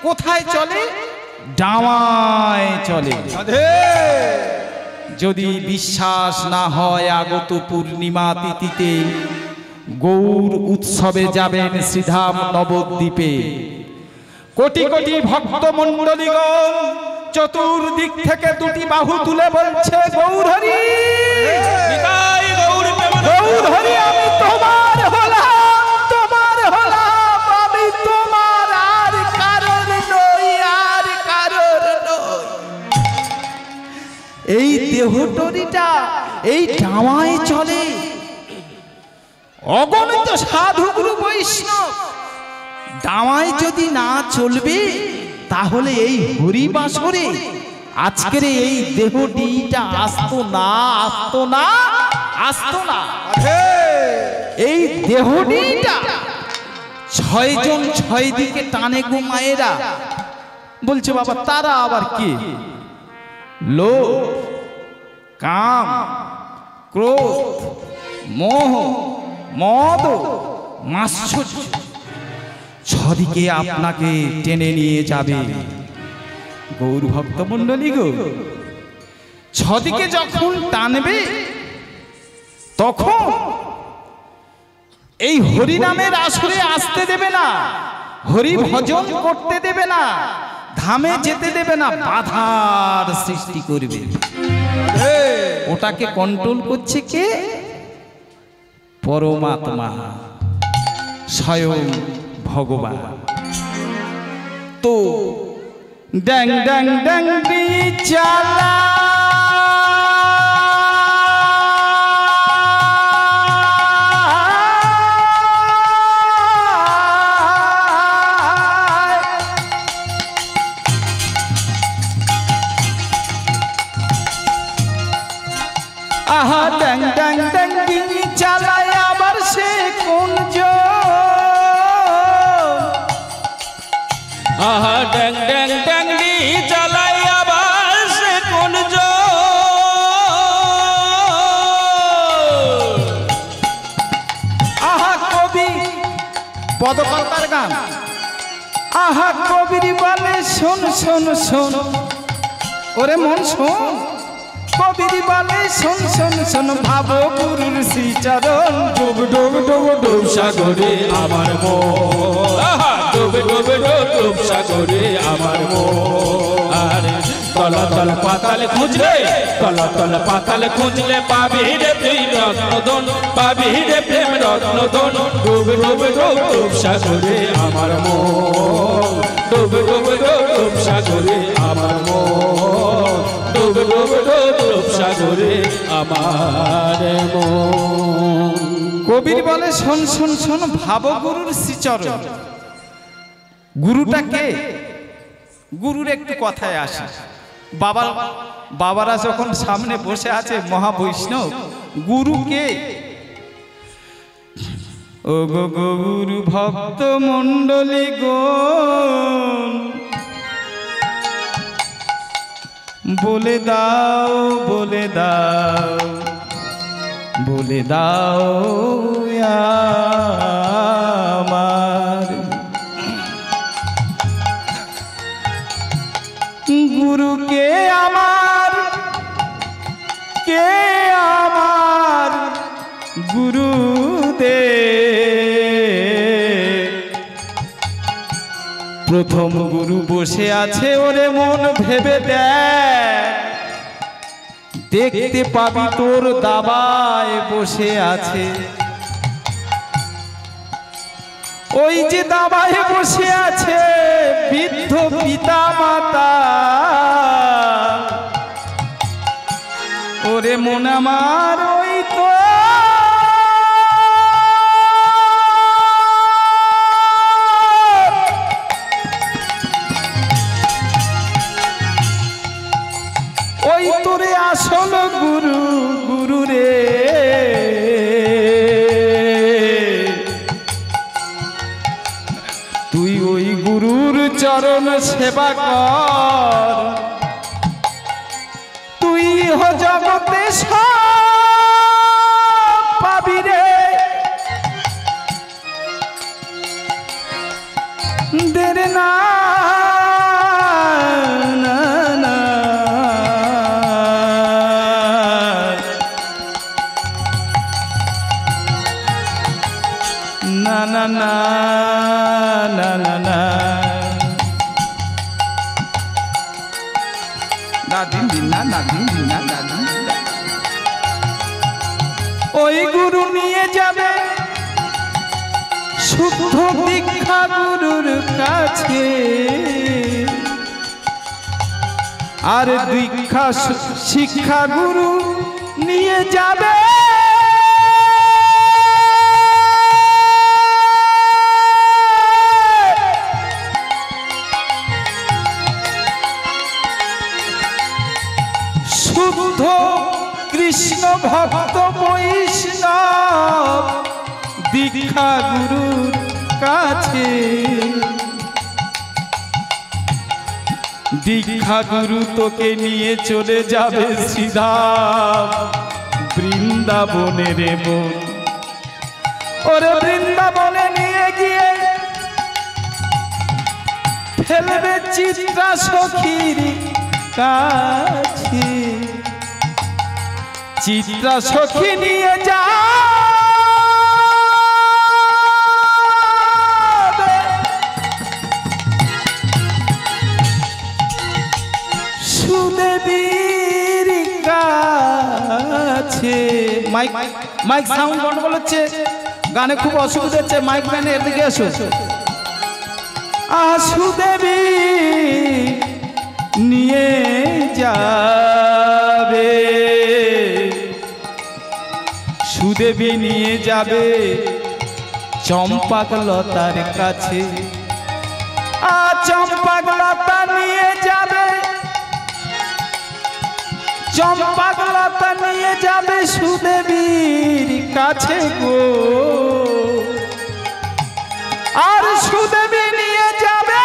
কোথায় চলে? ডামায় চলে। যদি বিশ্বাস না হয় আগত পূর্ণিমা তিথিতে গৌর উৎসবে যাবেন শ্রীধাম নবদ্বীপে। কোটি কোটি ভক্ত মণ্ডলীগণ চতুর্দিক থেকে দুটি বাহু তুলে বলছে গৌর হরি, গৌর হরি, আমি তোমার হলাম, তোমার হলাম, আমি তোমার, আর কারণ নই, আর কারণ নই। এই দেহটরিটা এই ডামায় চলে। অগণিত সাধু গুরু বৈষ্ণব ডামায় যদি না চলবে তাহলে এই হরিবাসরে আজকের এই দেহটিটা আসতো না, আসতো না, আসতো না। এই দেহটিটা 6 জন 6 দিকে টানে গো মায়েরা। বলছে বাবা তারা আবার কি? লোভ, কাম, ক্রোধ, মোহ, মদ, মাৎসর্য 6 দিকে আপনাকে টেনে নিয়ে যাবে। গৌর ভক্ত মণ্ডলী গো, 6 দিকে যখন টানবে তখন এই হরি নামের আসরে আসতে দেবে না, হরি ভজন করতে দেবে না, ধামে যেতে দেবে না, বাধার সৃষ্টি করবে। ওটাকে কন্ট্রোল করছে কে? পরমাত্মা, স্বয়ং ভগবান। তো ড্যাং ড্যাং ড্যাং দি চালা আহা ড্যাং ড্যাং ড্যাং দি চালায় আবার সে কোন আহা ড্যাং ড্যাং ড্যাং দি চালাই আবার সে কোন আহা কবি পদকর্তার গান। আহা কবির বলে শোন শোন শোন, ওরে মন শোন, কবির বলে শোন শোন শোন, ভাবো গুরুর শ্রীচরণ। ডুব ডুব ডুব ডুব সাগরে আমার মন, আহা ডুব ডুব ডুব ডুব সাগরে আমার মন। আরে তলাতল পাতাল খুঁজলে, তলাতল পাতাল খুঁজলে পাবি রে প্রেম রত্নধন, পাবি রে প্রেম রত্নধন। ডুব ডুব ডুব ডুব সাগরে আমার মন, ডুব ডুব ডুব ডুব সাগরে আমার মন, ডুব ডুব ডুব ডুব সাগরে আমার মন। কবির বলে শোন শোন শোন, ভাবো গুরুর শ্রীচরণ। গুরুটা কে? গুরুর একটু কথায় আসে। বাবারা যখন সামনে বসে আছে মহাবৈষ্ণব, গুরু কে? ও গো গুরু ভক্ত মণ্ডলী গণ, বলে দাও, বলে দাও, বলে দাও আমার গুরু কে? আমার কে? আমার গুরুদেব। প্রথম গুরু বসে আছে, ওরে মন ভেবে দেখ, দেখতে পাবি তোর দাবায় বসে আছে। ওই যে দাবায় বসে আছে বৃদ্ধ পিতা মাতা, ওরে মন আমার ওই তো ওই তোরে আসল গুরু, গুরু রে। তুই ওই গুরুর চরণ সেবা কর, তুই হ জগতে সব পাবি রে। দের না দিন দিন না না দিন দিন না না দিন। ওই গুরু নিয়ে যাবে শুদ্ধ দীক্ষা গুরুর কাছে, আর দীক্ষা শিক্ষা গুরু নিয়ে যাবে শুদ্ধ কৃষ্ণ ভক্ত বৈষ্ণব দীক্ষা গুরুর কাছে। দীক্ষা গুরু তোকে নিয়ে চলে যাবে সিধা বৃন্দাবনের মন। ওরে বৃন্দাবনে নিয়ে গিয়ে ফেলবে চিত্রা সখীর কাছে। চিত্রা সখী নিয়ে যা সুদেবীর কাছে। মাইক মাইক সাউন্ড গন্ডগোল হচ্ছে, গানে খুব অসুবিধা হচ্ছে, মাইক ম্যানে এদিকে এসো। সুদেবী নিয়ে যাবে, সুদেবী নিয়ে যাবে চম্পাকলতার কাছে। চম্পাকলতা নিয়ে যাবে, চম্পাকলতা নিয়ে যাবে সুদেবীর কাছে গো। আর সুদেবী নিয়ে যাবে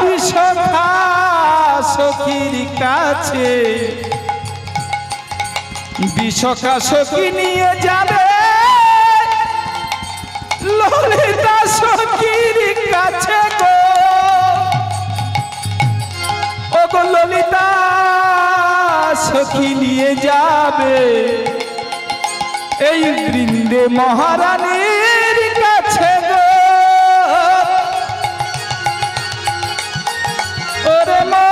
বিশাখা সখীর কাছে। বিশাখা সখী নিয়ে যাবে ললিতা সখীর কাছে গো। ও গো ললিতা সখী নিয়ে যাবে এই বৃন্দে মহারানীর কাছে গো। ওরে মা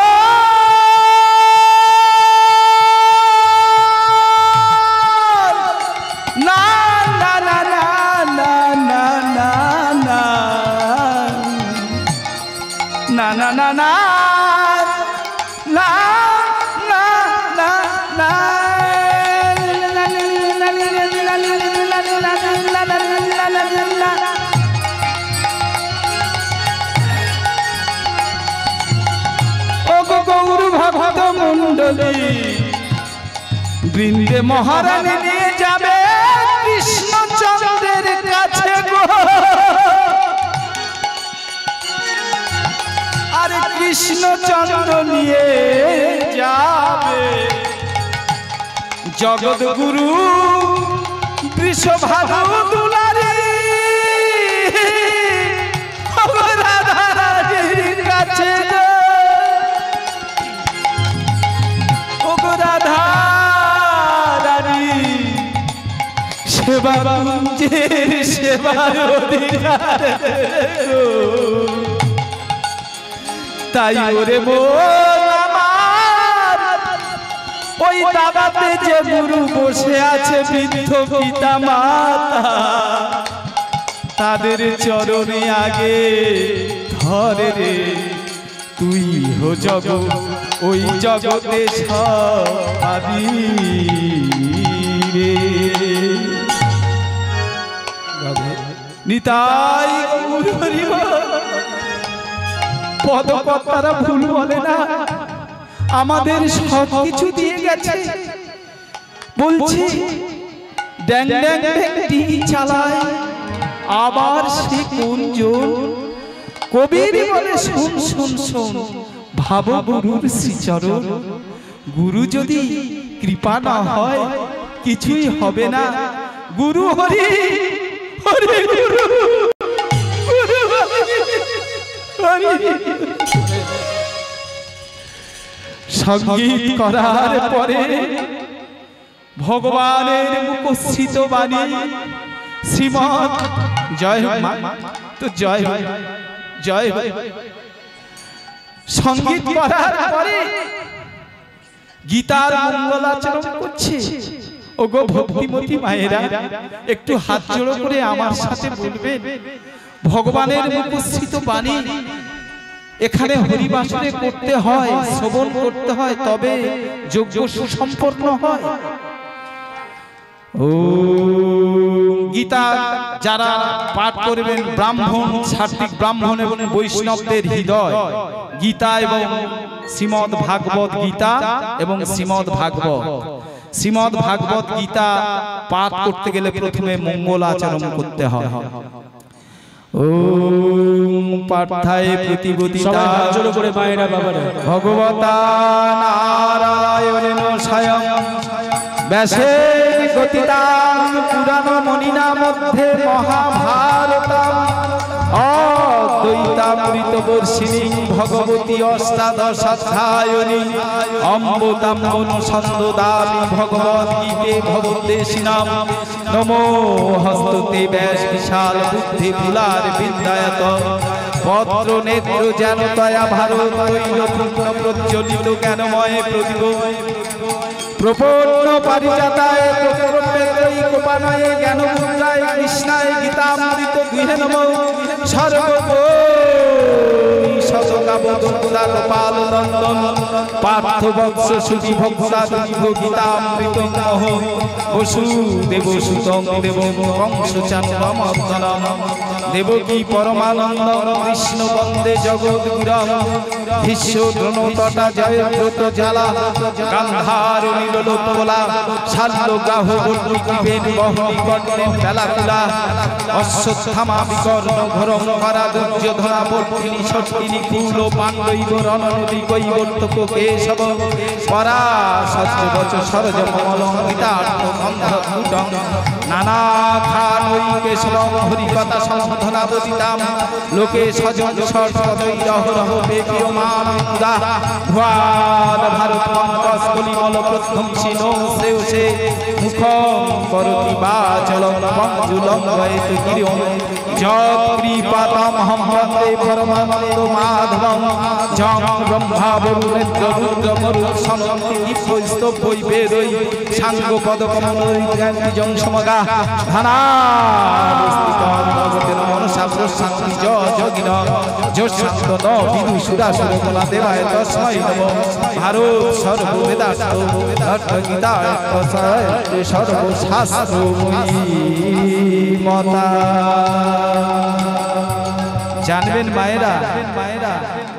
na na na na la la la la ও গো গৌর ভক্ত মণ্ডলী বৃন্দে মহারানী নিয়ে যাবে কৃষ্ণচন্দ্রের কাছে গো। আরে কৃষ্ণচন্দ্র নিয়ে যাবে জগৎগুরু বৃষভানু দুলারী রাধার কাছে গো। ও গো রাধা রানী সেবা কুঞ্জের সেবার অধিকার গো। তাই ওরে বল আমার ওই দাদাতে যে গুরু বসে আছে বৃদ্ধ পিতা মাতা, তাদের চরণে আগে ধরে রে তুই হো জগৎ ওই জগতে সবই রে। নিতাই গৌর হরি বল। পদকর্তারা ভুল বলে না, আমাদের সব কিছু দিয়ে গেছে। বলছি ড্যাং ড্যাং ড্যাংটি চালায় আবার সে কোন জোর। কবির বলে শুন শুন শুন ভাব গুরুর শ্রীচরণ। গুরু যদি কৃপা না হয় কিছুই হবে না। গুরু হরি হরি গুরু সঙ্গীত করার পরে ভগবানের মুখশ্রিত বাণী শ্রীমৎ জয় হোক মা, তো জয় হোক, জয় হোক। সঙ্গীত করার পরে গীতার মঙ্গলাচরণ করছে। ওগো ভক্তিমতী মায়েরা, একটু হাত জোড়ো করে আমার সাথে বলবেন, ভগবানের মুখস্থিত বাণী এখানে হরিবাসরে করতে হয়, শ্রবণ করতে হয়, তবে যজ্ঞ সুসম্পন্ন হয়। ও গীতা যারা পাঠ করবেন, ব্রাহ্মণ, সাত্বিক ব্রাহ্মণ এবং বৈষ্ণবদের হৃদয় গীতা এবং শ্রীমদ্ ভাগবত গীতা এবং শ্রীমদ্ ভাগবত, শ্রীমদ্ ভাগবত গীতা পাঠ করতে গেলে প্রথমে মঙ্গল আচরণ করতে হয়। ওম পার্থায় প্রতিবোধিতা ভগবতা নারায়ণেন স্বয়ং ব্যাসেন গতিতাং পুরাণ মণিনা মধ্যে মহাভারতম অদ্বৈতামৃতবর্ষিণী ভগবতী অষ্টাদশাধ্যায়িনী অম্বতাম অনুসন্দদামি ভগবদ্গীতে ভগবদ্দেশিনাম নমো হস্ততে ব্যাস বিশাল বুদ্ধি ফুলার বিদ্যায়ত পত্র নেত্র যেন তয়া ভারত তৈলপুণ্য প্রজ্বলিত জ্ঞানময় প্রদীপ প্রপন্ন পারিজাতায় কোপানয়ে জ্ঞান মুদ্রায় কৃষ্ণায় গীতামৃত গৃহে নমঃ গোপাল নন্দন পার্থ বৎস সুধি ভক্তা গীতামৃত বসুদেব সুতং দেব কংসচান্দ্রমর্দনম দেবকী পরমানন্দ কৃষ্ণ বন্দে জগদ্গুরুম ভীষ্ম দ্রোণতটা জয়দ্রত জ্বালা গান্ধার নীলোৎপলা শাল্য গাহ বর্ণিবেন বহনি কর্ণে বেলাকুলা অশ্বত্থামা বিকর্ণ ঘরং করা দুর্যোধনা বর্তিনী ষষ্ঠিনী কুল পাণ্ডৈব রণনদী কৈবর্তক কেশব পরা সত্যবচ সরজ কমলং গীতার্থ গন্ধ নানা খানৈ কেশবং হরিকথা সম্বোধনা বদিতাম লোকে সজন সর্বদৈরহ বেপীয়মান মুদা ভুয়াদ ভারত পঙ্কজ কলিমল প্রধ্বংসিনো শ্রেয়সে মুখং করতি বাচলং পঞ্জুলং গয়েত গিরিং যৎকৃপাতামহং বন্দে পরমানন্দ মাধবং যং ব্রহ্মা বরুণেন্দ্র রুদ্র মরুৎসনন্তি দিব্যস্তব্যৈ বেদৈ সাঙ্গ পদকমলৈ জ্ঞানবিজং সমগা ধানাবস্থিতং ভগবতেন মনসা প্রশান্তি যোগিন যোশান্ত ন বিদুষুরাসুরকলা দেবায় তস্मै নমঃ ভারত সর্ববেদাস্ত ভগবদ্গীতায় সর্বশাস্ত্রময়ী মতা। জানবেন মায়েরা,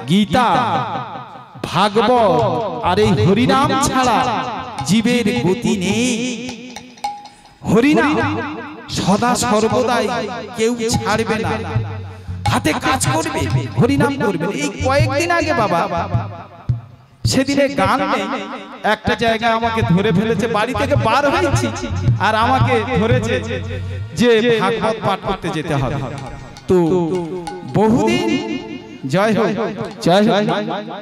গীতা ভাগবত আর এই হরিনাম ছাড়া জীবের গতি নেই। হরিনাম সদা সর্বদাই কেউ ছাড়বে না, হাতে কাজ করবে, হরিনাম করবে। এই কয়েকদিন আগে বাবা, সেদিনে গান নেই, একটা জায়গায় আমাকে ধরে ফেলেছে, বাড়ি থেকে বার হয়েছি আর আমাকে ধরেছে যে ভাগবত পাঠ করতে যেতে হবে। তো বহুদিন জয় হোক, জয় হোক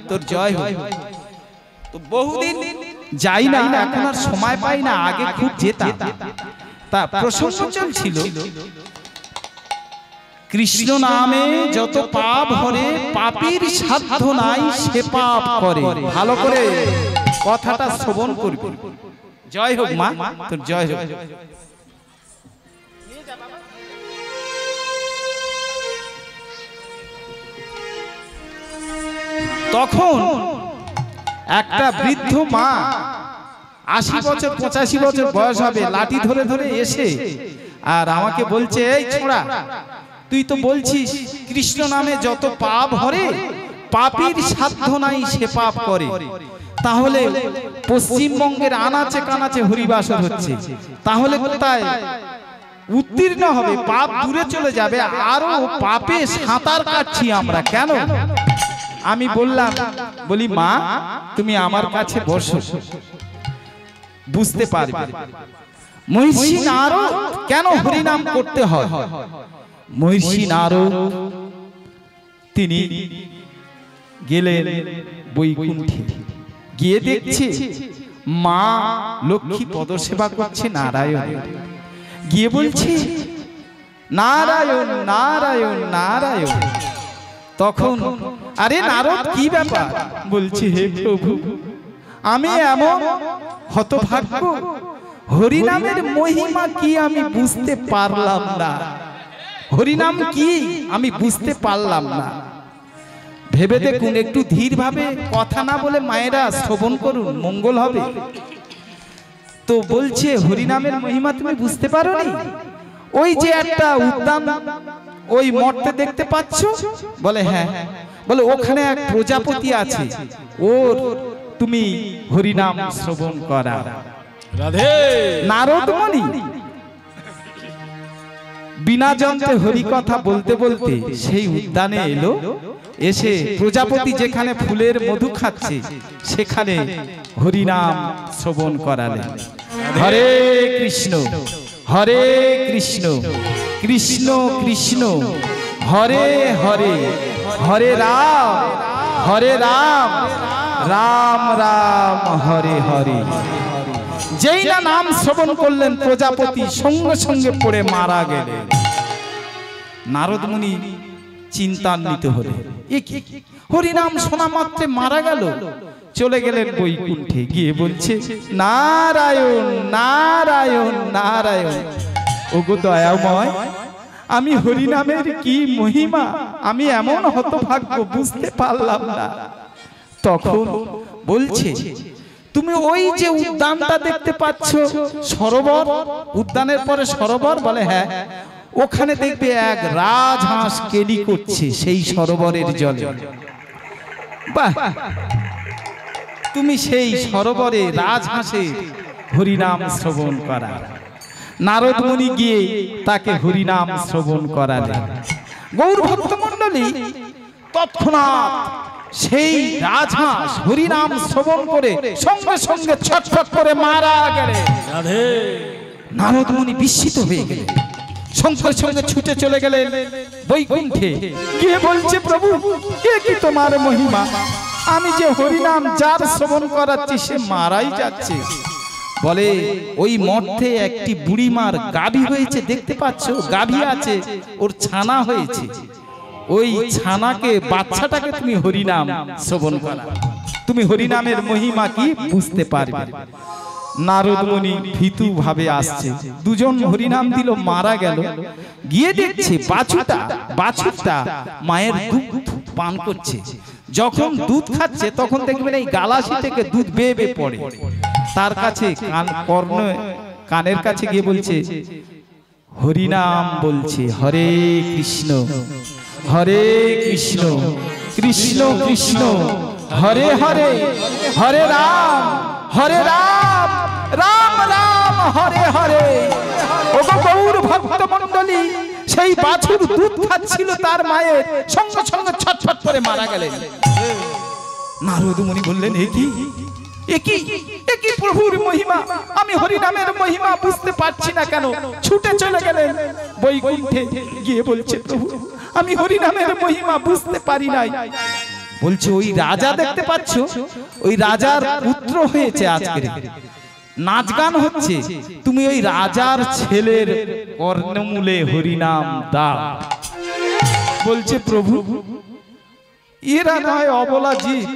তোর জয় হোক, তো বহুদিন যাই না, এখন আর সময় পাই না, আগে খুব যেতাম। তা প্রসঙ্গ চলছিল কৃষ্ণ নামে যত পাপ হরে পাপীর সাধ্য নাই সে পাপ করে। ভালো করে কথাটা শ্রবণ করবি। জয় হোক মা, তোর জয় হোক। তখন একটা বৃদ্ধ মা 80 বছর 85 বছর বয়স হবে, লাঠি ধরে ধরে এসে আর আমাকে বলছে, এই ছোড়া, তুই তো বলছিস কৃষ্ণ নামে যত পাপ হরে পাপীর সাধ্য নাই সে পাপ করে, তাহলে পশ্চিমবঙ্গের আনাচে কানাচে হরিবাসর হচ্ছে, তাহলে কোথায় উত্তীর্ণ হবে? পাপ দূরে চলে যাবে, আরো পাপে সাঁতার কাটছি আমরা কেন? আমি বললাম, বলি মা তুমি আমার কাছে বসো, বুঝতে পারবে মহিষী নারদ কেন হরিনাম করতে হয়। মহিষী নারদ তিনি গেলেন বৈকুণ্ঠে, গিয়ে দেখছে মা লক্ষ্মী পদসেবা করছে নারায়ণ, গিয়ে বলছে নারায়ণ নারায়ণ নারায়ণ। তখন আরে নারদ কি ব্যাপার? বলছি হে প্রভু, আমি এমন হতভাগ্য, হরিনামের মহিমা কি আমি বুঝতে পারলাম না। হরিনাম কি আমি বুঝতে পারলাম না। ভেবে দেখুন, একটু ধীর ভাবে কথা না বলে মায়েরা শ্রবণ করুন, মঙ্গল হবে। তো বলছে হরিনামের মহিমা তুমি বুঝতে পারোনি? ওই যে একটা উদ্যান ওই মর্তে দেখতে পাচ্ছ? বলে হ্যাঁ। বলে ওখানে এক প্রজাপতি আছে, ওর তুমি হরিনাম শ্রবণ করা। রাধে। নারদ মুনি বিনা যন্ত্রে হরি কথা বলতে বলতে সেই উদ্যানে এলো। এসে প্রজাপতি যেখানে ফুলের মধু খাচ্ছে সেখানে হরিনাম শ্রবণ করালেন। হরে কৃষ্ণ হরে কৃষ্ণ কৃষ্ণ কৃষ্ণ হরে হরে, হরে রাম রাম রাম হরে হরে। যেই না নাম শ্রবণ করলেন প্রজাপতি সঙ্গে সঙ্গে পড়ে মারা গেলেন। নারদ মুনি চিন্তান্বিত হলেন, এ কি হরিনাম শোনা মাত্রে মারা গেল। চলে গেলেন বৈকুণ্ঠে, গিয়ে বলছে নারায়ণ নারায়ণ নারায়ণ। ওগো দয়াময়, আমি হরিনামের কি মহিমা আমি এমন হতভাগ্য বুঝতে পারলাম না। তখন বলছে তুমি ওই যে উদ্যানটা দেখতে পাচ্ছ, সরোবর, উদ্যানের পরে সরোবর? বলে হ্যাঁ। ওখানে দেখবে এক রাজহাঁস কেলি করছে সেই সরোবরের জলে। বাহ, তুমি সেই সরোবরে রাজহাঁসে হরিনাম শ্রবণ করা। নারদ মুনি গিয়ে তাকে হরিনাম শ্রবণ করালেন। গৌর ভক্তমণ্ডলী তৎক্ষণাৎ সেই রাজহাঁস হরিনাম শ্রবণ করে সঙ্গে সঙ্গে ছটফট করে মারা গেলেন। নারদ মুনি বিস্মিত হয়ে গেলেন, সঙ্গে সঙ্গে ছুটে চলে গেলেন বৈকুণ্ঠে। গিয়ে বলছে প্রভু, এ কি তোমার মহিমা? আমি যে হরিনাম যার শ্রবণ করাচ্ছি সে মারাই যাচ্ছে। বলে ওই মধ্যে একটি বুড়িমার গাভী হয়েছে, দেখতে পাচ্ছ? গাভী আছে, ওর ছানা হয়েছে। ওই ছানাকে, বাচ্চাটাকে তুমি হরিনাম শ্রবণ করা, তুমি হরিনামের মহিমা কি বুঝতে পারবে। নারদ মুনি ভীতু ভাবে আসছে, দুজন হরিনাম দিল, মারা গেল। গিয়ে দেখছে বাছুরটা মায়ের দুধ পান করছে। যখন দুধ খাচ্ছে তখন দেখবেন এই গালাসি থেকে দুধ বেয়ে বেয়ে পড়ে। তার কাছে কানের কাছে গিয়ে বলছে হরিনাম বলছে, হরে কৃষ্ণ কৃষ্ণ কৃষ্ণ হরে হরে, হরে রাম রাম রাম হরে হরে। ওগো গৌর ভক্তমণ্ডলী, সেই বাছুর দুধ খাচ্ছিল তার মায়ের, সঙ্গে সঙ্গে ছটফট করে মারা গেলেন। নারদ মুনি বললেন, এ কি প্রভুর মহিমা, আমি হরিনামের মহিমা বুঝতে পারছি না কেন? ছুটে চলে গেলেন বৈকুণ্ঠে। গিয়ে বলছে প্রভু, আমি হরিনামের মহিমা বুঝতে পারি নাই। বলছে ওই রাজা দেখতে পাচ্ছ, ওই রাজার পুত্র হয়েছে আজকে, নাচ গান হচ্ছে, তুমি ওই রাজার ছেলের কর্ণমূলে হরিনাম দাও। বলছে প্রভু, এরা নয় অবলা জীব,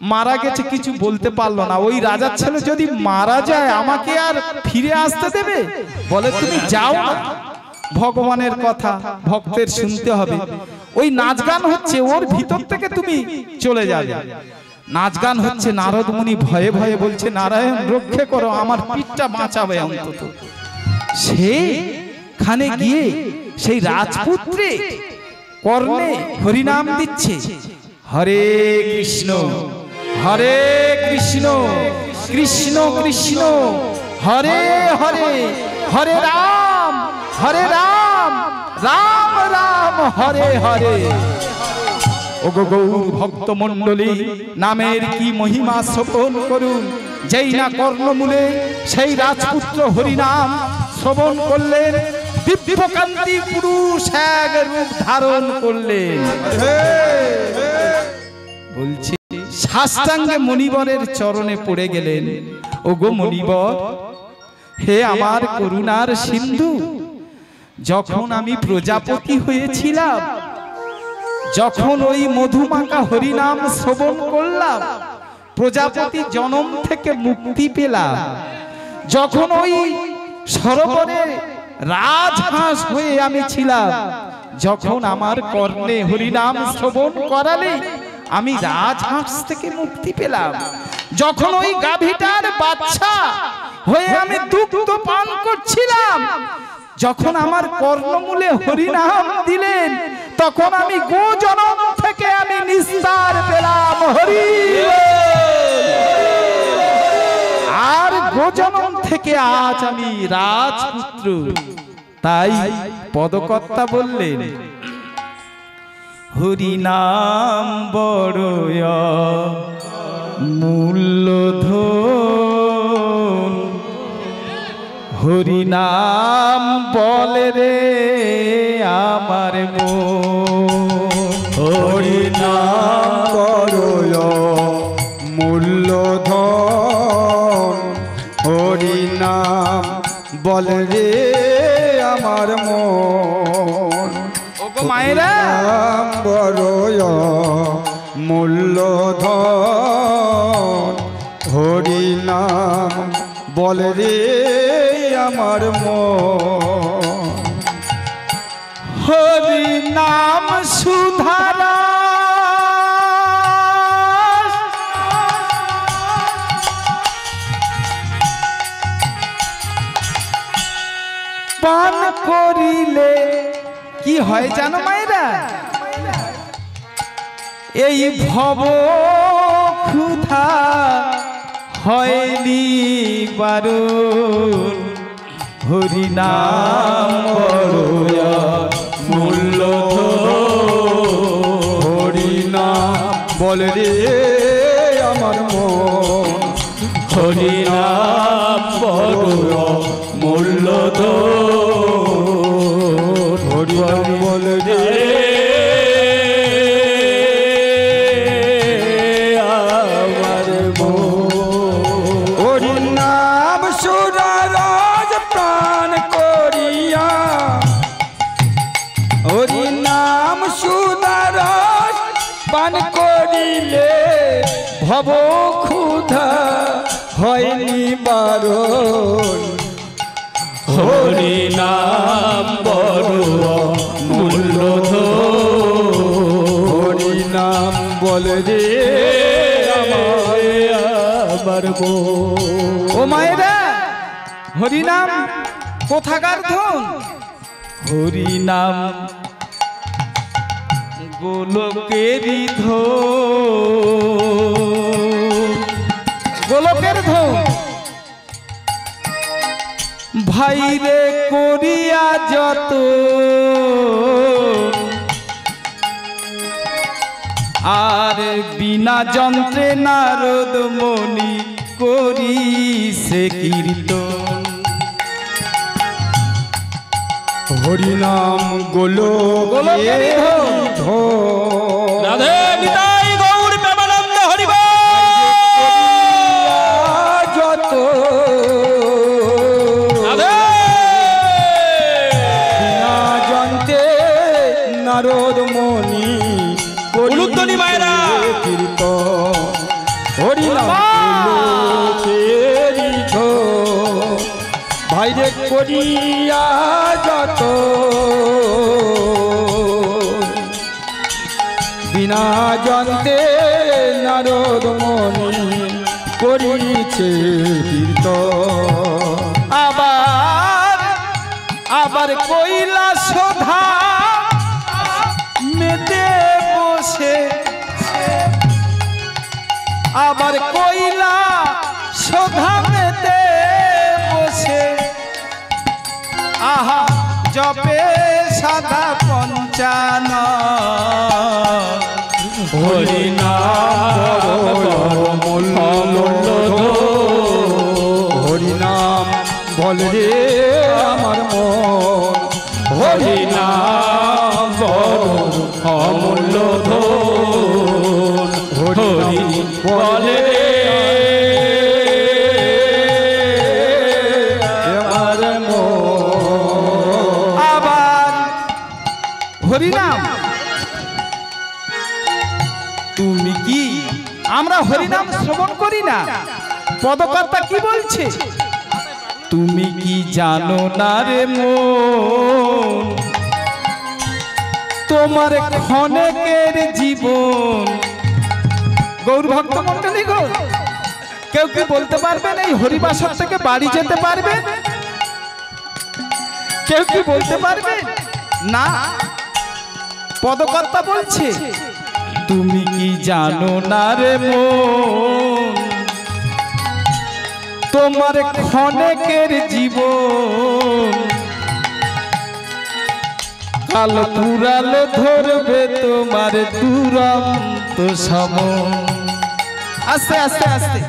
মারা গেছে, কিছু বলতে পারলো না। ওই রাজার ছেলে যদি মারা যায় আমাকে আর ফিরে আসতে দেবে? বলে তুমি যাও না, ভগবানের কথা ভক্তের শুনতে হবে। ওই নাচ গান হচ্ছে, ওর ভিতর থেকে তুমি চলে যাবে। নাচ গান হচ্ছে, নারদ মুনি ভয়ে ভয়ে বলছে নারায়ণ রক্ষে করো, আমার পিঠটা বাঁচাবে অন্তত। সেখানে গিয়ে সেই রাজপুত্রে কর্ণে হরিনাম দিচ্ছে, হরে কৃষ্ণ কৃষ্ণ কৃষ্ণ হরে হরে, হরে রাম রাম রাম হরে হরে। ওগো গৌর ভক্তমণ্ডলী, নামের কি মহিমা শ্রবণ করুন। যেই না কর্ণমূলে সেই রাজপুত্র হরিনাম শ্রবণ করলেন, দিব্যকান্তি পুরুষ এক রূপ ধারণ করলেন। বলছি সাষ্টাঙ্গে মণিবরের চরণে পড়ে গেলেন। ওগো মণিবর, হে আমার করুণার সিন্ধু, যখন আমি প্রজাপতি হয়েছিলাম, যখন ওই মধুমাখা হরিনাম শ্রবণ করলাম, প্রজাপতি জনম থেকে মুক্তি পেলাম, যখন ওই সরোবরে রাজহাঁস হয়ে আমি ছিলাম, যখন আমার কর্ণে হরিনাম শ্রবণ করালে আমি রাজহাঁস থেকে মুক্তি পেলাম, যখন ওই গাভীটার বাচ্চা হয়ে আমি দুগ্ধ পান করছিলাম, যখন আমার কর্ণমূলে হরিনাম দিলেন, তখন আমি গোজনম থেকে আমি নিস্তার পেলাম। হরি আর গোজনম থেকে আজ আমি রাজপুত্র। তাই পদকর্তা বললেন, হরিনাম বড় মূল্যধন, হরিনাম বলে রে আমার মন, হরিনাম বড় মূল্যধন, হরিনাম বলে রে আমার মন। ওগো মায়েরা, নাম বড় মূল্যধন, হরিনাম বলে রে আমার মন। হরিনাম সুধারা পান করিলে কি হয় জানো মায়েরা? এই ভব ক্ষুধা হয়নি বারণ, হরিনাম বড় মূল্যধন, হরিনাম বলে রে আমার মন। হরিনাম বড় মূল্যধন, হরিনাম বলে রে আমার মন। হরিনাম সুরারাজ প্রাণ করিয়া, হরিনাম সুরারাজ পান করিলে ভব ক্ষুধা হয়নি বারণ। হরিনাম বড় মূল্যধন, হরিনাম বলে রে আমার মন। ও মায়েরা, হরিনাম কোথাকার ধন? হরিনাম গোলকেরই ধন, গোলকের ধন। ভাইরে করিয়া যত আর বিনা যন্ত্রে নারদ মণি করি সে কীর্তন। হরিনাম গোলকের ধন, রাধে নিতাই গৌর প্রেমানন্দ হরি বল। যত রাধে বিনা যন্ত্রে নারদ মণি উলুধ্বনি মায়েরা। কীর্তন। হরিনাম গোলকের ধন, ভাইরে করিয়া যত বিনা যন্ত্রে নারদ মণি করিছে কীর্তন। আবার আবার কইলা সোধা মেতে বসে, আবার কইলা সোধা মেতে বসে, আহা জপে সাদা পঞ্চান। হরিনাম বড় মূল্যধন, হরিনাম বল রে আমার মন। হরিনাম বড় অমূল্যধন, হরি বলে আমার মন। আবার হরিনাম তুমি কি আমরা হরিনাম শ্রবণ করি না? পদকর্তা কি বলছে? তুমি কি জানো না রে মন, তোমার ক্ষণেকের জীবন। গৌর ভক্ত মন্ডলী গো, কেউ কি বলতে পারবেন এই হরিবাসর থেকে বাড়ি যেতে পারবে? কেউ কি বলতে পারবে? না। পদকর্তা বলছে তুমি কি জানো না রে মন, তোমার ক্ষণেকের জীবন কাল পুরালে ধরবে তোমার দুরন্ত সমন। আস্তে আস্তে আস্তে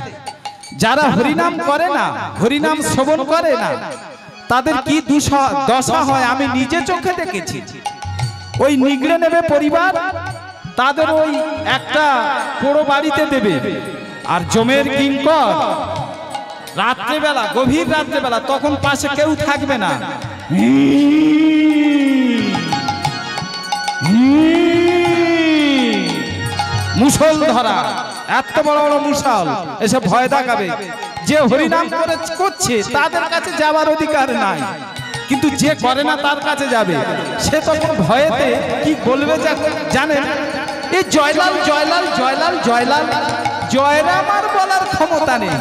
যারা হরিনাম করে না, হরিনাম শ্রবণ করে না, তাদের কি দশা হয় আমি নিজে চোখে দেখেছি। ওই নিগড়ে নেবে পরিবার, তাদের ওই একটা পোড়ো বাড়িতে দেবে, আর জমের কিঙ্কর রাত্রেবেলা, গভীর রাত্রেবেলা, তখন পাশে কেউ থাকবে না, মুসল ধরা, এত বড় বড় মুসল এসে ভয় দেখাবে। যে হরিনাম করছে তাদের কাছে যাওয়ার অধিকার নাই, কিন্তু যে করে না তার কাছে যাবে। সে তখন ভয়েতে কি বলবে জানেন? এই জয়লাল জয়লাল জয়লাল জয়লাল, জয়রাম আর বলার ক্ষমতা নেই।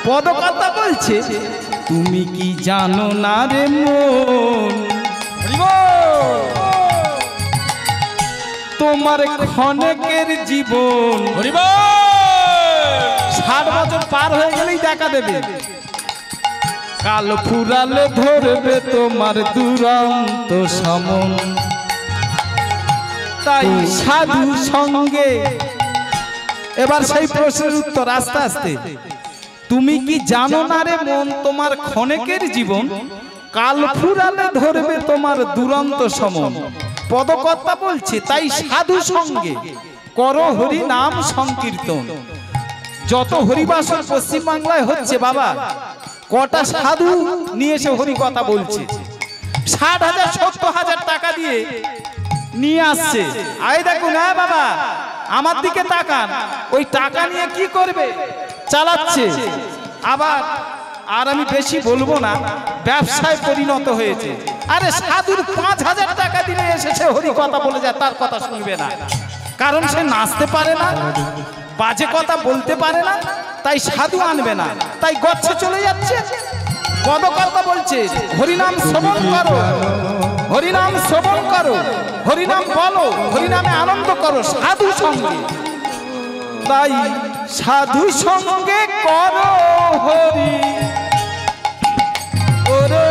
পদকর্তা বলছে তুমি কি জানো না রে মন, তোমার ক্ষণেকের জীবন 60 বছর পার হয়ে গেলেই দেখা দেবে, কাল ফুরালে ধরবে তোমার দুরন্ত সমন। তাই সাধু সঙ্গে, এবার সেই প্রশ্নের উত্তর আস্তে আস্তে, তুমি কি জানো না রে মন, তোমার ক্ষণেকের জীবন কাল ফুরালে ধরবে তোমার দুরন্ত সমন। পদকর্তা বলছে তাই সাধু সঙ্গে করো হরি নাম সংকীর্তন। যত হরিবাসর পশ্চিম বাংলায় হচ্ছে বাবা, কটা সাধু নিয়ে এসে হরি কথা বলছে, 60,000 70,000 টাকা দিয়ে নিয়ে আসছে। আই দেখুন, হ্যাঁ বাবা আমার দিকে তাকান, ওই টাকা নিয়ে কি করবে, চালাচ্ছে। আবার আর আমি বেশি বলবো না, ব্যবসায় পরিণত হয়েছে। আরে সাধুর 5,000 টাকা দিলে এসেছে হরি কথা বলে যায়, তার কথা শুনবে না, কারণ সে নাচতে পারে না, বাজে কথা বলতে পারে না, তাই সাধু আনবে না, তাই গচ্ছে চলে যাচ্ছে। পদকর্তা বলছে হরিনাম শ্রবণ করো, হরিনাম শ্রবণ করো, হরিনাম বলো, হরিনামে আনন্দ করো সাধু সঙ্গে। তাই সাধু সঙ্গে করো হরি, ওরে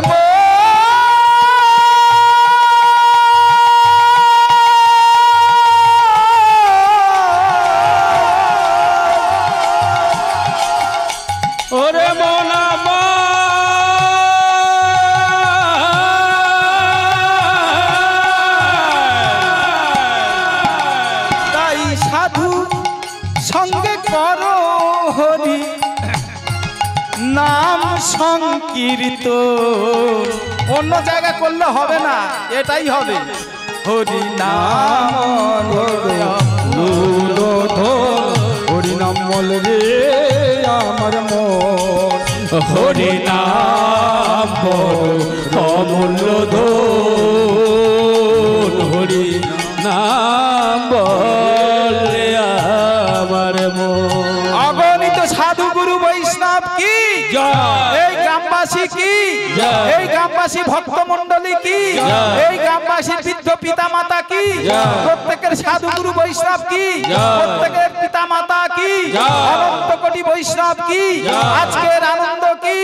ওরে মনা তাই সাধু সঙ্গে করো হরি নাম সংকীর্তন। অন্য জায়গা করলে হবে না, এটাই হবে হরি নাম। হরিনাম বল রে আমার মন, হরি নাম অমূল্য ধন, হরি নাম বলে আমার মন। অগণিত সাধু গুরু বৈষ্ণব কি, এই গ্রামবাসী কি, এই গ্রামবাসী ভক্ত মন্ডলী কি, এই গ্রামবাসীর বৃদ্ধ পিতা মাতা কি, প্রত্যেকের সাধু গুরু বৈষ্ণব কি, প্রত্যেকের পিতা মাতা কি, অনন্ত কোটি বৈষ্ণব কি, আজকের আনন্দ কি,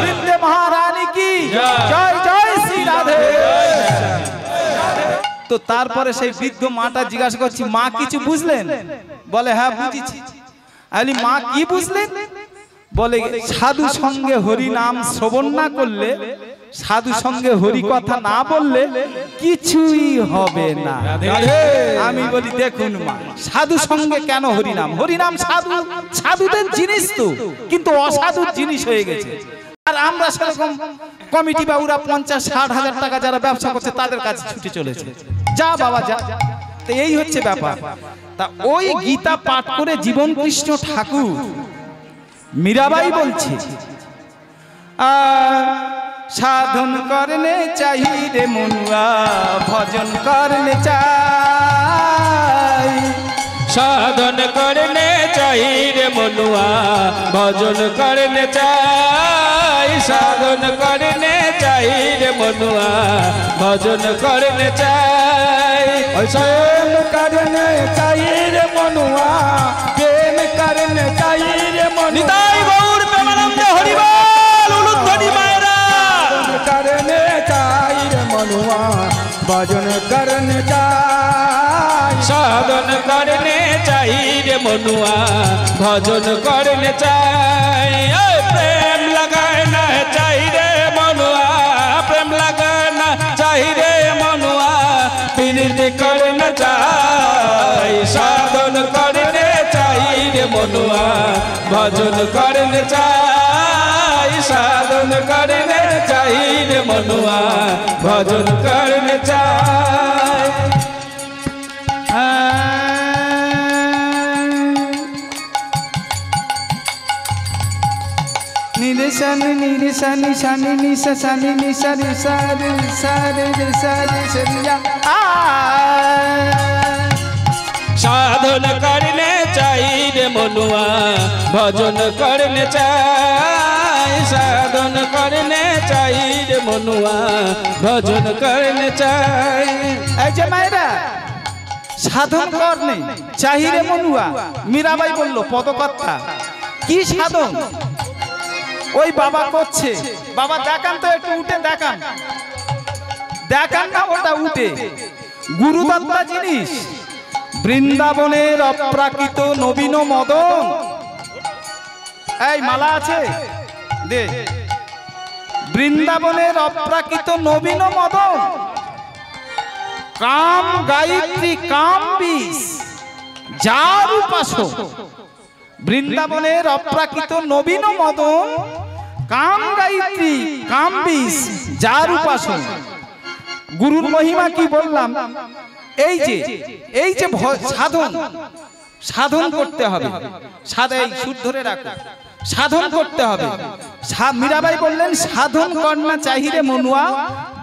বৃন্দে মহারানী কি, জয় জয় শ্রী রাধে। তো তারপরে সেই বৃদ্ধ মাটা জিজ্ঞাসা করছি, মা কিছু বুঝলেন? বলে হ্যাঁ বুঝেছি। আলি মা কি বুঝলেন? বলে সাধু সঙ্গে হরি নাম শ্রবণ না করলে, সাধু সঙ্গে হরি কথা না বললে কিছুই হবে না। আমি বলি দেখুন মা, সাধু সঙ্গে কেন হরিনাম? হরিনাম সাধু, সাধুদের জিনিস তো, কিন্তু অসাধুর জিনিস হয়ে গেছে। আর আমরা সেরকম কমিটি বাবুরা 50-60 হাজার টাকা যারা ব্যবসা করছে তাদের কাছে ছুটে চলেছে, যা বাবা যা। তো এই হচ্ছে ব্যাপার। তা ওই গীতা পাঠ করে জীবন কৃষ্ণ ঠাকুর মীরাবাই বলছে সাধন করনে চাই রে মনুয়া, ভজন করনে চাই। সাধন করনে চাই রে মনুয়া, ভজন করনে চাই। সাধন করনে চাই রে মনুয়া, ভজন করনে চাই। प्रेम करने चाहिए रे मनुआ, प्रेम करने चाहिए रे मनुआ। নিতাই গৌর প্রেমানন্দ হরি বল, উলুধ্বনি মায়েরা। करने चाहिए রে মনুয়া, भजन करने चाहिए। সাধন করনে চাই রে মনুয়া, ভজন করনে চাই। প্রেম লাগানা চাই রে মনুয়া, প্রেম লাগানা চাই রে মনুয়া, প্রীতি করনা চাই। সাধন করনে চাই রে মনুয়া, ভজন করনে চাই। সাধন করনে চাই রে মনুয়া, ভজন করনে চাই। নিরেশানি নিরেশানি শানি নিশা শানি নিশা রিশা রিশা রিশা রিশা। সাধন করনে চাই রে মনুয়া, ভজন করনে চাই। সাধন করনে চাই রে মনুয়া, ভজন করনে চাই। এই যে মায়েরা সাধন করনে চাই রে মনুয়া, মীরাবাই বলল পদকর্তা কি সাধন ওই বাবা করছে। বাবা দেখান তো, একটু উঠে দেখান, দেখান না ওটা উঠে। গুরুদত্তা জিনিস, বৃন্দাবনের অপ্রাকৃত নবীন মদন। এই মালা আছে দে। বৃন্দাবনের অপ্রাকৃত নবীন মদন, কাম গায়ত্রী কাম বিষ যার উপাসক। বৃন্দাবনের অপ্রাকৃত নবীন মদন, কাম গায়ত্রী কাম বিষ যার উপাসক। গুরুর মহিমা কি বললাম? এই যে সাধন, সাধন করতে হবে। সাধন সুর ধরে রাখো, সাধন করতে হবে। মীরাবাই বললেন সাধন করনা চাই রে মনুয়া,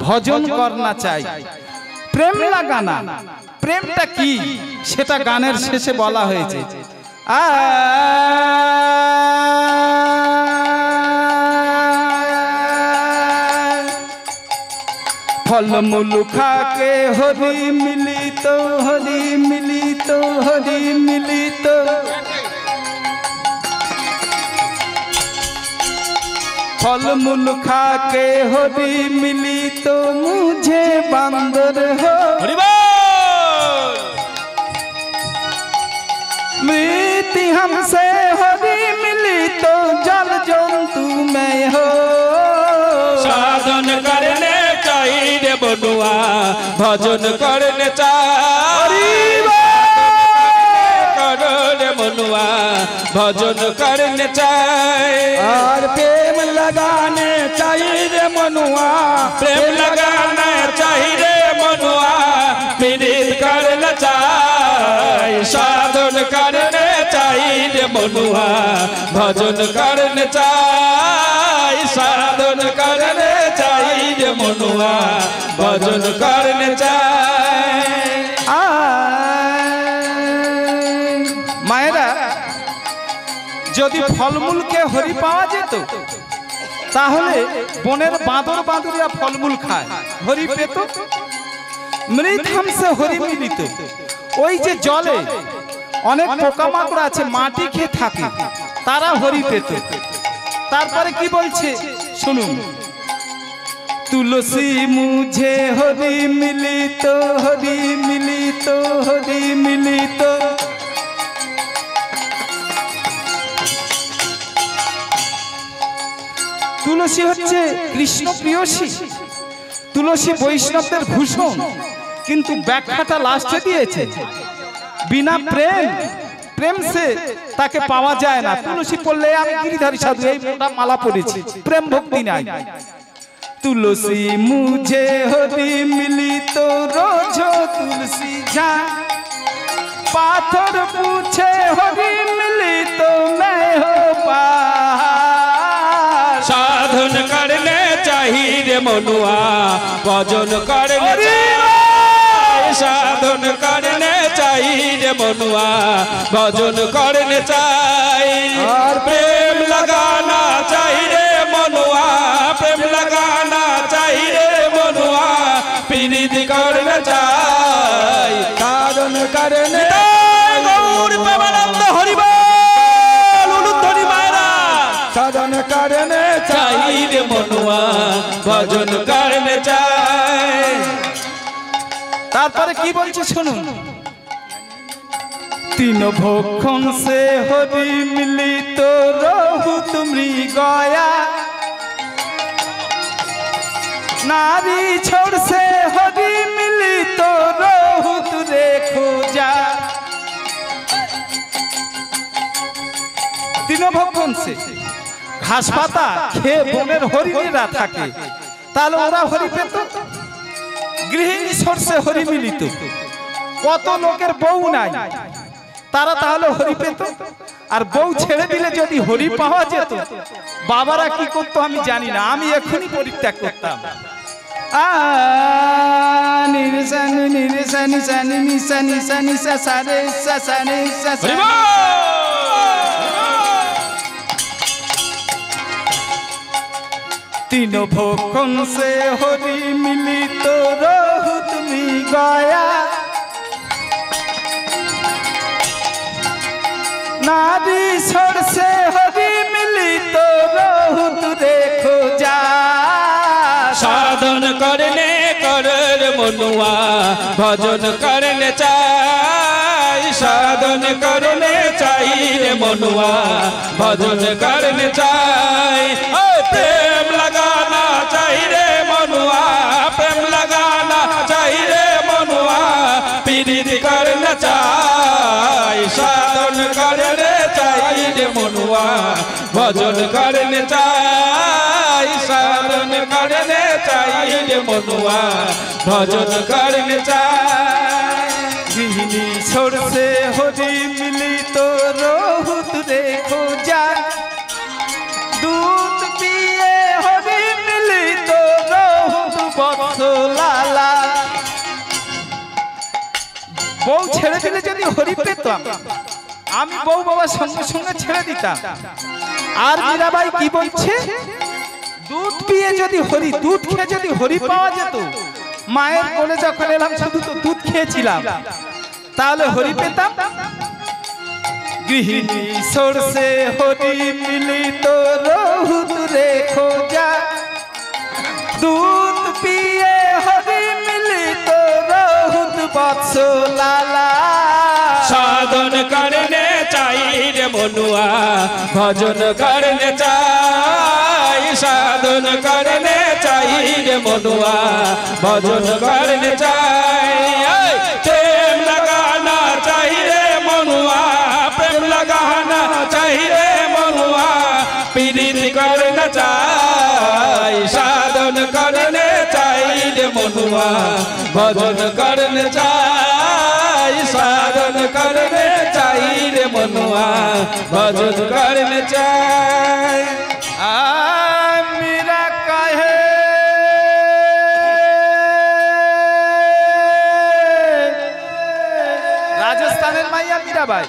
ভজন করনা চাই। প্রেম লাগানা, প্রেমটা কি সেটা গানের শেষে বলা হয়েছে। फल मूल खाके हरि मिलित, हरि मिलित, हरि मिलित। फल मूल खाके हरि मिलित, मुझे बंदर हो मृत्यु हमसे हरि मिलित, जल जंतु में हो। साधन करने चाही रे मनुआ, भजन करने चाही रे मनुआ, भजन करने चाही। और प्रेम लगाने चाहिए रे मनुआ, प्रेम लगाना चाही रे मनुआ, पीड़ित करना चाही। साधन करने चाही रे मनुआ, भजन करने चाही। साधन करने चाही रे मनुआ, भजन करने चाही। मायरा যদি ফলমূল কে হরি পাওয়া যেত তাহলে বনের বাঁদর বাঁদরিয়া ফলমূল খায়, হরি পেত। মৃত হামসে হরি মিলিত, ওই যে জলে অনেক পোকামাকড় আছে মাটি খেয়ে থাকে, তারা হরি পেত। তারপরে কি বলছে শুনুন। তুলসী মুঝে হরি মিলিত, হরি মিলিত, হরি মিলিত। তুলসী হচ্ছে কৃষ্ণ প্রিয়সী, তুলসী বৈষ্ণবদের ভূষণ, কিন্তু ব্যাখ্যাটা লাস্টে দিয়েছে বিনা প্রেম প্রেম সে তাকে পাওয়া যায় না। তুলসী পড়লে আমি গিরিধারী সাধু এই মোটা মালা পড়েছি, প্রেম ভক্তি নাই। তুলসী মুঝে হরি মিলি তো রোজ তুলসী ঝা, पाथर पूछे हरी मिली तो मैं हो पार। साधन करने चाहिए मनुआ भजन करने, साधन करने चाहिए मनुआ भजन करने चाहिए। और प्रेम लगाना चाहिए मनुआ, प्रेम लगाना चाहिए मनुआ, प्रीति करना चाहिए। साधन करने साधन करने चाहिए मनुआ भजन करने चाहिए। তারপরে কি বলছে শুনুন। तीन भोखन से हरि मिली तो रहु तुमरी गया, नारी छोड़ से हरि मिली तो रहु तुरे खोजा। तीनों भोखन से घास पाता খেয়ে বনের হরিণীরা থাকে, তাহলে ওরা হরি পেত। গৃহিণী সরষে হরি মিলিত, কত লোকের বউ নাই, তারা তাহলে হরি পেত। আর বউ ছেড়ে দিলে যদি হরি পাওয়া যেত, বাবারা কি করতো আমি জানি না, আমি এখনই পরিত্যাগ করতাম। নিরসানি নিরসানি সানি নিসানি সানি সারে সানি সানি। तीनों भोखन से हरि मिली तो रहु तुमी गया, नारी छोड़ से हरि मिली तो रहु तुरे खोजा। साधन करने कर मनुआ भजन करने चाहिए, साधन करने चाहिए मनुआ भजन करने चाहिए। प्रेम लगाना चाहिए मनुआ, प्रेम लगाना चाहिए मनुआ, प्रीति करना चाहिए। साधन करने चाहिए मनुआ भजन करने चाहिए, साधन करने चाहिए मनुआ भजन करने चाहिए। गृहिणी छोड़ से हरि मिली तो रहु तुरे खोजा, दूध पिए हरि मिली तो रहु বৎস লালা। বউ ছেড়ে দিলে যদি হরি পেতাম, আমি বউ বাবার সঙ্গে সঙ্গে ছেড়ে দিতাম। আর মীরাবাই কি বলছে, দুধ পিয়ে যদি হরি, দুধ খেয়ে যদি হরি পাওয়া যেত, মায়ের কোলে যখন এলাম শুধু তো দুধ খেয়েছিলাম, তাহলে হরি পেতাম। গৃহিণী সরষে হরি মিলি তো रहु तुरे खोजा, दूध पिए हरि मिली तो रहु বৎস লালা। साधन करने चाहिए मनुआ भजन करने चाहिए, साधन करने चाहिए मनुआ भजन करने चाहिए। प्रेम लगाना चाहिए मनुआ, प्रेम लगाना चाहिए मनुआ, प्रीति करना चाहिए। साधन करने चाहिए मनुआ भजन करने चाहिए, साधन करने चाहिए मनुआ भजन करने चाहिए। मीरा कहे राजस्थानेर माइया मीराबाई,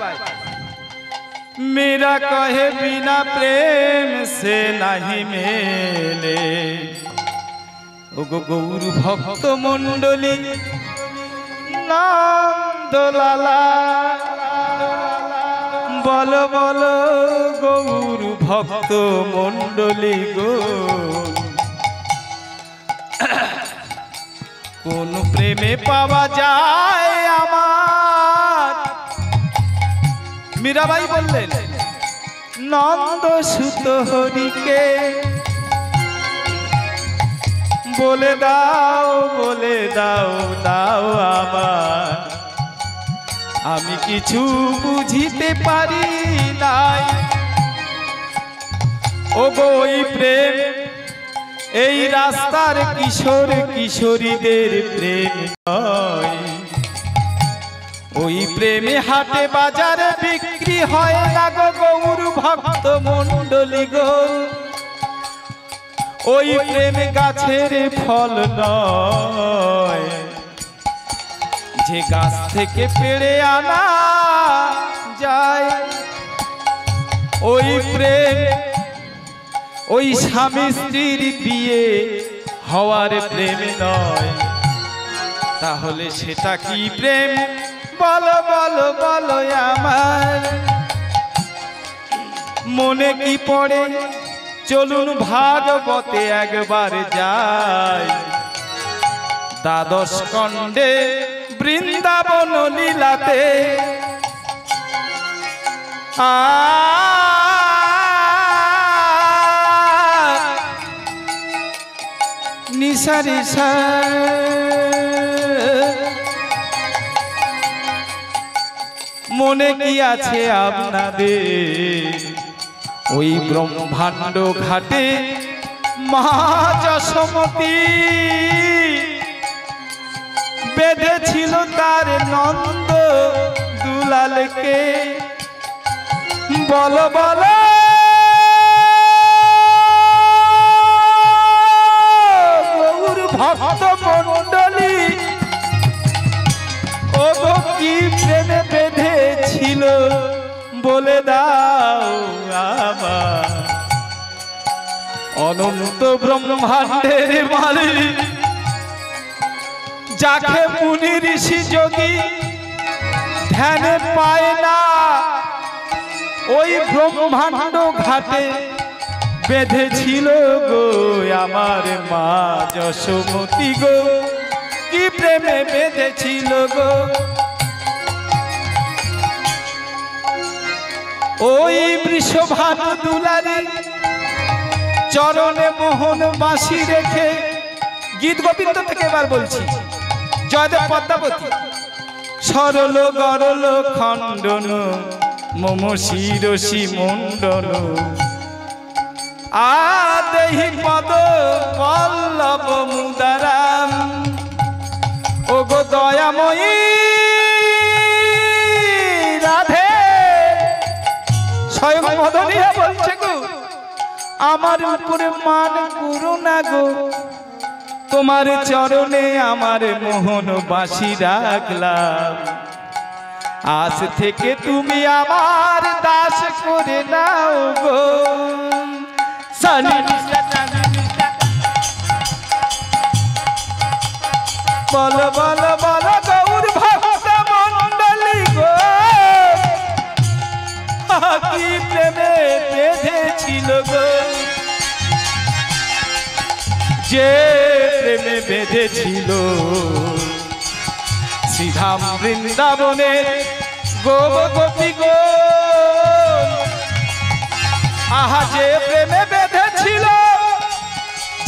मीरा कहे बिना प्रेम से नहीं मेले। ओगो गौर भक्त मंडली नंदलाला, বলো বলো গৌর ভক্ত মণ্ডলী গো, কোন প্রেমে পাওয়া যায় আমার। মীরাবাই বললেন, নন্দ সুত হরিকে বলে দাও, বলে দাও, দাও আমার আমি কিছু বুঝিতে পারি নাই। ও গো ওই প্রেম এই রাস্তার কিশোর কিশোরীদের প্রেম নয়। ওই প্রেমে হাটে বাজারে বিক্রি হয় না গো গৌর ভক্ত মণ্ডলী গো। ওই প্রেম গাছের ফল নয়, যে গাছ থেকে পেড়ে আনা যায়। ওই প্রেম ওই স্বামী স্ত্রীর বিয়ে হওয়ার প্রেম নয়। তাহলে সেটা কি প্রেম? বলো বলো বলো আমার মনে কি পড়ে? চলুন ভাগবতে একবার যাই, দ্বাদশ খণ্ডে বৃন্দাবন লীলাতে। নিশা মনে কি আছে আপনাদের? ওই ব্রহ্মাণ্ড ঘাটে মা যশোমতী বেঁধেছিল তার নন্দ দুলালকে। বলো বলো গৌর ভক্ত মণ্ডলী, ও গো কি প্রেমে বেঁধেছিল বলে দাও আমার। অনন্ত ব্রহ্মাণ্ডের মালিক, যাকে মুনি ঋষি যোগী ধ্যানে পায় না, ওই ব্রহ্মাণ্ড ঘাটে বেঁধেছিল গো আমার মা যশোমতী গো। কি প্রেমে বেঁধেছিল গো। ওই বৃষভানু দুলারি চরণে মোহন বাঁশি রেখে, গীত গোবিন্দ থেকে এবার বলছি, জয়দেব পদ্মাবতী। সরল গরল খণ্ডন মম শিরসি মণ্ডন, আদেহি পদ পল্লব মুদারাম। ও গো দয়াময়ী রাধে, স্বয়ং মদনিয়া বলছে গো, আমার উপরে মান করুণা গো। তোমার চরণে আমার মোহন বাঁশি রাখলাম, আজ থেকে তুমি আমার দাস করে নাও গো। বলো বলো বলো গৌর ভক্ত মণ্ডলী গো, কি প্রেমে বেঁধেছিল গো। যে প্রেমে বেঁধেছিল শ্রীধাম বৃন্দাবনের গোপী গো। আহা যে প্রেমে বেঁধেছিল,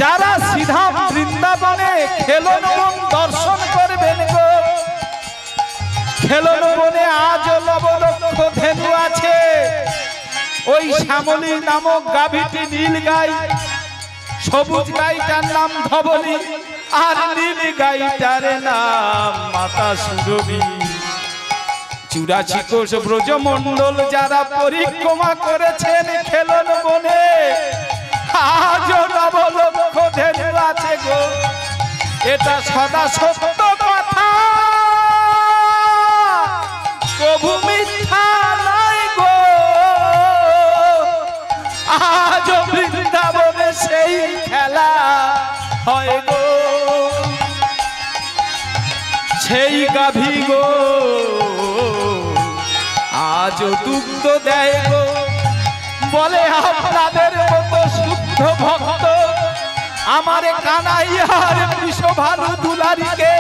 যারা শ্রীধাম বৃন্দাবনে খেলন বন দর্শন করবেন গো। খেলন বনে আজ লবলক্ষ ধেনু আছে, ওই শ্যামলী নামক গাভীটি নীল গাই, সবুজ গাইটার নাম ধবলী, আর নীল গাইটার নাম মাতা সুরভি। 84 কোষ ব্রজমণ্ডল যারা পরিক্রমা করেছেন খেলন বনে, আজ নবলক্ষ ধেনু আছে গো। এটা সদা সত্য কথা, প্রভু মিথ্যা নাই গো। আজ বৃন্দাবনে সেই খেলা হয় গো। সেই গাভী গো আজ দুগ্ধ দেয় গো। বলে আপনাদের মতো শুদ্ধ ভক্ত আমার কানাইয়ার বৃষভানু দুলারিকে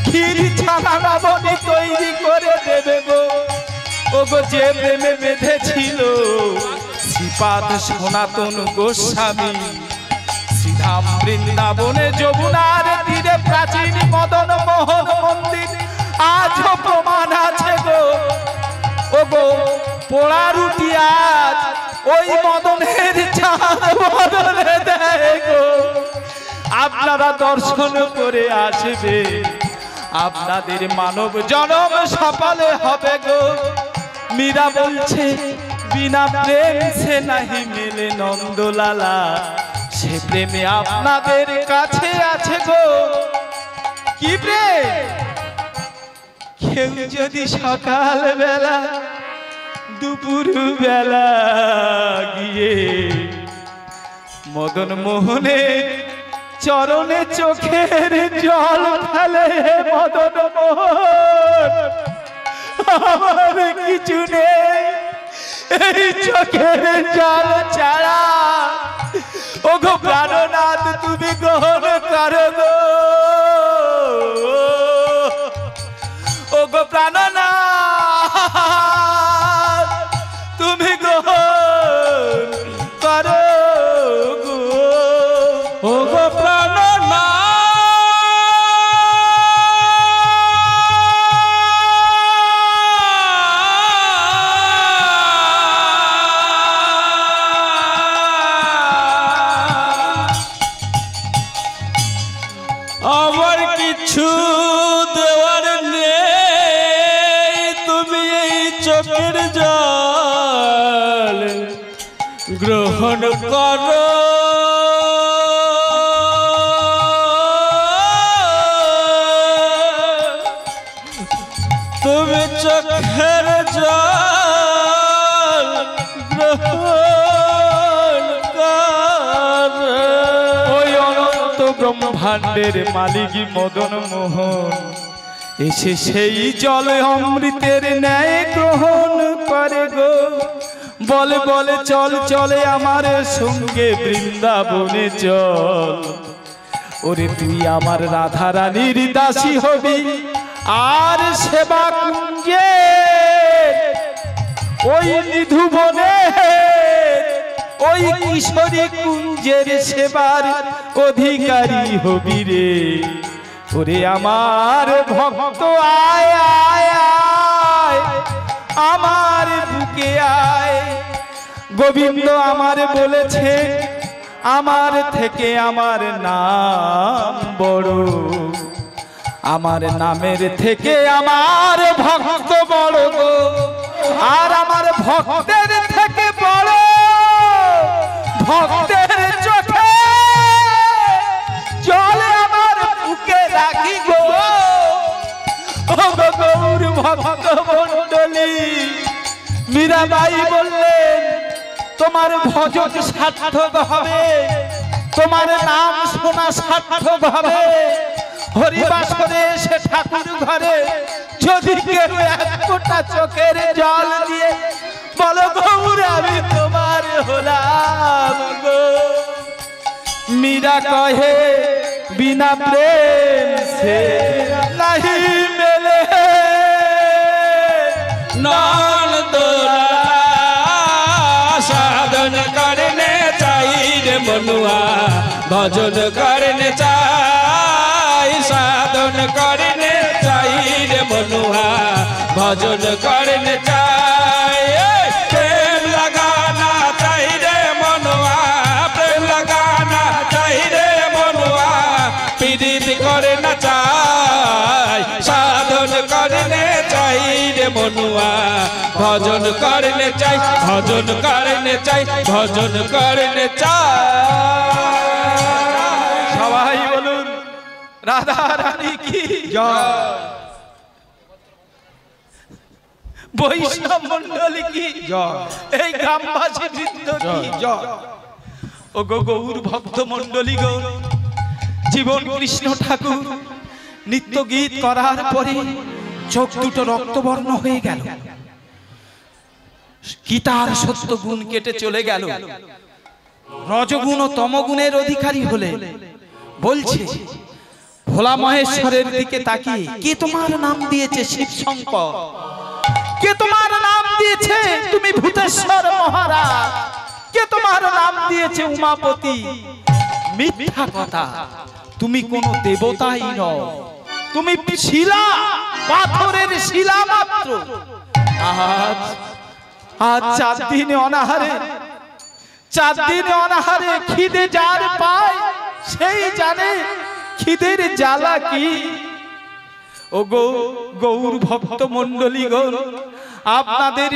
ক্ষীর ছানা নবনী তৈরি করে দেবে গো। ও গো যে প্রেমে বেঁধেছিল শ্রীপাদ সনাতন গোস্বামী, শ্রীধাম বৃন্দাবনে যমুনার তীরে প্রাচীন মদন মোহন মন্দির আজও প্রমাণ আছে গো। আজ ওই মদনের চাঁদ বদলে দেয় গো। আপনারা দর্শন করে আসবে, আপনাদের মানব জনম সফলে হবে গো। মীরা বলছে বিনা প্রেম সে নাহি মেলে নন্দলালা, সে প্রেমে আপনাদের কাছে আছে গো। কি প্রেম? কেউ যদি সকাল বেলা দুপুর বেলা গিয়ে মদন মোহনের চরণে চোখের জল ফেলে, মদন মোহন আমার কিছু নেই এই চোখের জল ছাড়া, ও গো প্রাণনাথ তুমি গ্রহণ করো গো, ও গো প্রাণনাথ তুমি গ্রহণ করো গো, ও গো প্রাণনাথ। আমার কিছু দেওয়ার নেই, তুমি এই চোখের জল গ্রহণ করো। তুমি চোখের জল গ্রহণ করো। ওই অনন্ত ব্রহ্মাণ্ডের মালিক মদন মোহন এসে সেই জল অমৃতের ন্যায় গ্রহণ করে গো। বলে বলে চল চলে আমার সঙ্গে বৃন্দাবনে চল, ওরে তুই আমার রাধা রানীর দাসী হবি, আর সেবা কুঞ্জে ওই নিধুবনে ওই কিশোরী কুঞ্জের সেবার অধিকারী হবি রে। ওরে আমার ভক্ত আয় আয় আয়, আমার বুকে আয়। গোবিন্দ আমার বলেছে আমার থেকে আমার নাম বড়, আমার নামের থেকে আমার ভক্ত বড় গো। আর আমার ভক্তের থেকে বড় ভক্তের চোখে জলে আমার বুকে রাখি গো। ও গো গৌর ভক্ত মণ্ডলী, মীরাবাই বললেন তোমার ভজন সার্থক হবে, তোমার নাম শোনা সার্থক হবে। হরিবাসরে এসে ঠাকুর ঘরে যদি কেউ এক ফোঁটা চোখের জল দিয়ে বলো গৌর আমি তোমার হলাম গো। মীরা কহে বিনা প্রেম সে নাহি মেলে নন্দলালা, সাধন করনে চাই রে মনুয়া, ভজন করনে চাই, সাধন করনে চাই রে মনুয়া, ভজন করনে চাই। প্রেম লাগানা চাই রে মনুয়া, প্রেম লাগানা চাই রে মনুয়া, পীড়িত করে না চাই, সাধন করনে চাই রে মনুয়া, ভজন করনে চাই, ভজন করনে চাই, ভজন করনে চাই। সবাই বলুন রাধা রানী কি জয়, বৈষ্ণব মন্ডলী কি জয়, এই গ্রামবাসী বৃন্দ কি জয়। ও গো গৌর ভক্ত মন্ডলী গো, জীবন কৃষ্ণ ঠাকুর নিত্য গীত করার পরে চোখ দুটো রক্তবর্ণ হয়ে গেল। কি তার সত্য গুণ কেটে চলে গেল, রজগুণ ও তমগুণের অধিকারী হলে বলছে ভোলা মহেশ্বরের দিকে তাকিয়ে, কে তোমার নাম দিয়েছে শিব শঙ্কর, কে তোমার নাম দিয়েছে তুমি ভূতেশ্বর মহারাজ, কে তোমার নাম দিয়েছে উমাপতি। মিথ্যা কথা, তুমি কোনো দেবতাই নও, তুমি শিলা, পাথরের শিলা মাত্র। আজ আর 4 দিন অনাহারে, 4 দিন অনাহারে খিদে যার পায় সেই জানে খিদের জ্বালা কি। ও গৌর ভক্ত মণ্ডলীগণ, আপনাদের